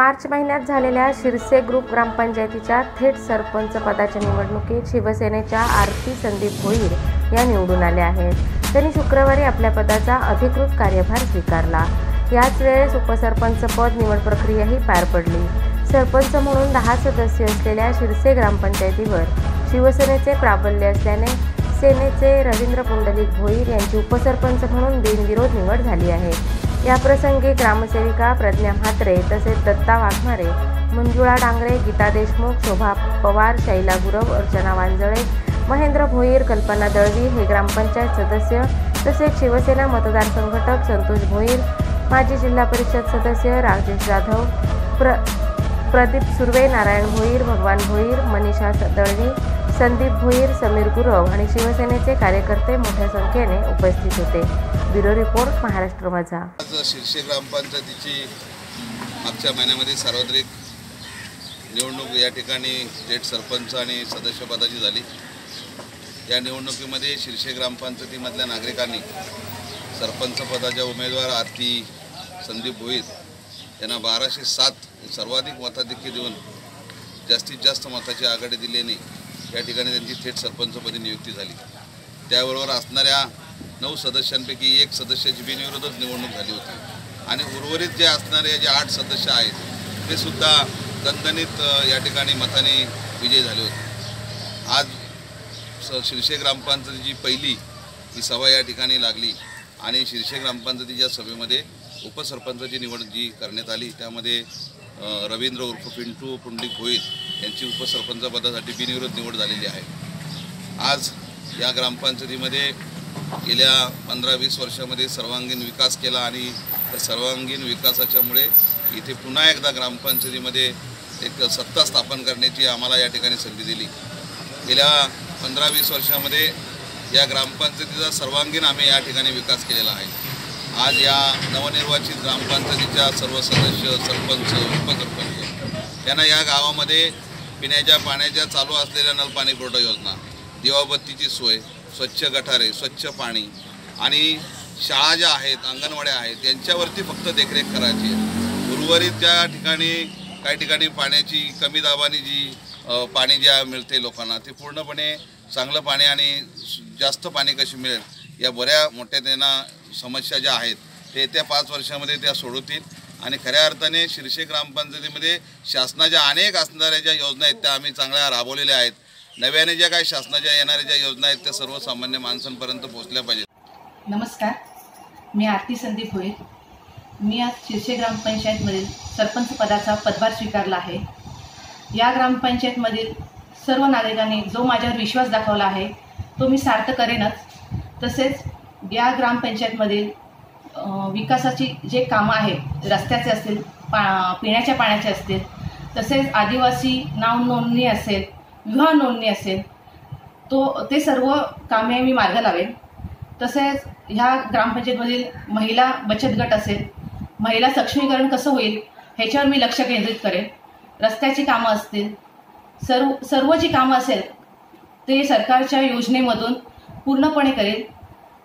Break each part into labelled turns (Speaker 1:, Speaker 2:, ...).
Speaker 1: मार्च महिन्यात झालेल्या शिरसे ग्रुप ग्रामपंचायतीच्या थेट सरपंच पदाच्या निवडणुकीत शिवसेनेच्या आरती संदीप भोईर या निवडून आल्या आहेत। त्यांनी शुक्रवारी आपल्या पदाचा अधिकृत कार्यभार स्वीकारला। याच वेळेस उपसरपंच पद निवड प्रक्रियाही पार पडली। सरपंच म्हणून 10 सदस्य असलेल्या शिरसे ग्रामपंचायतीवर शिवसेनेचे प्राबल्य असल्याने सेनेचे रवींद्र पुंडलिक भोईर यांची उपसरपंच म्हणून बिनविरोध निवड झाली आहे। या प्रसंगी ग्रामसेविका प्रज्ञा म्हात्रे तसेच दत्ता वाघमारे, मंजुळा डांगरे, गीता देशमुख, शोभा पवार, शैला गुरव, अर्चना वांजळे, महेंद्र भोईर, कल्पना दळवी हे ग्रामपंचायत सदस्य तसेच शिवसेना मतदार संघटक संतोष भोईर, माजी जिल्हा परिषद सदस्य राजेश जाधव, प्रदीप सुर्वे, नारायण भोईर, भगवान भोईर, मनीषा दळवी, संदीप भोईर, समीर गुरव आणि शिवसेनेचे कार्यकर्ते मोठ्या संख्येने उपस्थित होते। ब्युरो रिपोर्ट, महाराष्ट्र माझा।
Speaker 2: आज शिरसे ग्रामपंचायतीची मागच्या महिन्यामध्ये सार्वत्रिक निवडणूक या ठिकाणी थेट सरपंच आणि सदस्य पदाची झाली। या निवडणुकीमध्ये शिरसे ग्रामपंचायतीमधल्या नागरिकांनी सरपंच पदाच्या उमेदवार आरती संदीप भोईर यांना 1207 सर्वाधिक मताधिक्य देऊन जास्तीत जास्त मताची आघाडी दिल्याने या ठिकाणी त्यांची थेट सरपंचपदी नियुक्ती झाली। त्याबरोबर असणाऱ्या 9 सदस्यांपैकी 1 सदस्याची बिनविरोधच निवडणूक झाली होती आणि उर्वरित जे असणारे जे 8 सदस्य आहेत ते सुद्धा दणदणीत या ठिकाणी मताने विजयी झाले होते। आज शिरसे ग्रामपंचायतीची पहिली ही सभा या ठिकाणी लागली आणि शिरसे ग्रामपंचायतीच्या सभेमध्ये उपसरपंचाची निवड जी करण्यात आली त्यामध्ये रवींद्र उर्फ पिंटू पुंडलिक भोईर यांची उपसरपंच पदासाठी बिनविरोध निवड झालेली आहे। आज या ग्रामपंचायतीमध्ये गेल्या 15-20 वर्षामध्ये सर्वांगीण विकास केला आणि त्या सर्वांगीण विकासाच्यामुळे इथे पुन्हा एकदा ग्रामपंचायतीमध्ये एक सत्ता स्थापन करण्याची आम्हाला या ठिकाणी संधी दिली। गेल्या 15-20 वर्षामध्ये या ग्रामपंचायतीचा सर्वांगीण आम्ही या ठिकाणी विकास केलेला आहे। आज या नवनिर्वाचित ग्रामपंचायतीच्या सर्व सदस्य, सरपंच, उपसरपंच यांना या गावामध्ये पिण्याच्या पाण्याच्या चालू असलेल्या नलपाणी पुरवठा योजना, दिवाबत्तीची सोय, स्वच्छ गटारे, स्वच्छ पाणी आणि शाळा ज्या आहेत, अंगणवाड्या आहेत यांच्यावरती फक्त देखरेख करायची आहे। उर्वरित ज्या ठिकाणी काही ठिकाणी पाण्याची कमी दाबाने जी पाणी ज्या मिळते लोकांना ते पूर्णपणे चांगलं पाणी आणि जास्त पाणी कशी मिळेल या बऱ्या मोठ्या त्यांना समस्या ज्या आहेत ते येत्या 5 वर्षामध्ये त्या सोडवतील आणि खऱ्या अर्थाने शिरसे ग्रामपंचायतीमध्ये शासनाच्या अनेक असणाऱ्या ज्या योजना आहेत त्या आम्ही चांगल्या राबवलेल्या आहेत। नव्याने ज्या काही शासनाच्या येणाऱ्या ज्या योजना आहेत त्या सर्वसामान्य माणसांपर्यंत पोहोचल्या पाहिजेत।
Speaker 3: नमस्कार, मी आरती संदीप भोईर। मी आज शिरसे ग्रामपंचायतमधील सरपंच पदाचा पदभार स्वीकारला आहे। या ग्रामपंचायतमधील सर्व नागरिकांनी जो माझ्यावर विश्वास दाखवला आहे तो मी सार्थ करेनच। तसेच या ग्रामपंचायतमधील विकासाची जे कामं आहेत, रस्त्याचे असतील, पिण्याच्या पाण्याचे असतील, तसेच आदिवासी नाव नोंदणी असेल, विवाह नोंदणी असेल, ते सर्व कामे मी मार्ग लावेन। तसेच ह्या ग्रामपंचायतमधील महिला बचत गट असेल, महिला सक्षमीकरण कसं होईल ह्याच्यावर मी लक्ष केंद्रित करेन। रस्त्याची कामं असतील, सर्व जी कामं असेल ते सरकारच्या योजनेमधून पूर्णपणे करेल।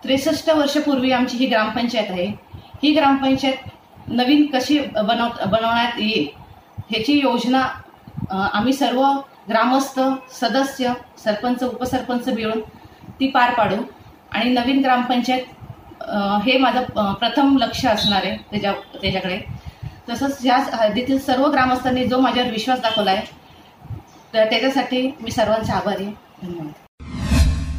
Speaker 3: 63 वर्षापूर्वी आमची ही ग्रामपंचायत आहे। ही ग्रामपंचायत नवीन कशी बनवण्यात येईल ह्याची योजना आम्ही सर्व ग्रामस्थ, सदस्य, सरपंच, उपसरपंच मिळून ती पार पाडू आणि नवीन ग्रामपंचायत हे माझं प्रथम लक्ष असणार आहे त्याच्याकडे। तसंच या हद्दीतील सर्व ग्रामस्थांनी जो माझ्यावर विश्वास दाखवला आहे तर त्याच्यासाठी मी सर्वांचे आभारी आहे। धन्यवाद।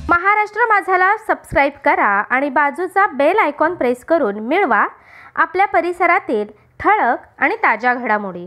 Speaker 1: महाराष्ट्र माझाला सबस्क्राईब करा आणि बाजूचा बेल आयकॉन प्रेस करून मिळवा आपल्या परिसरातील ठळक आणि ताज्या घडामोडी।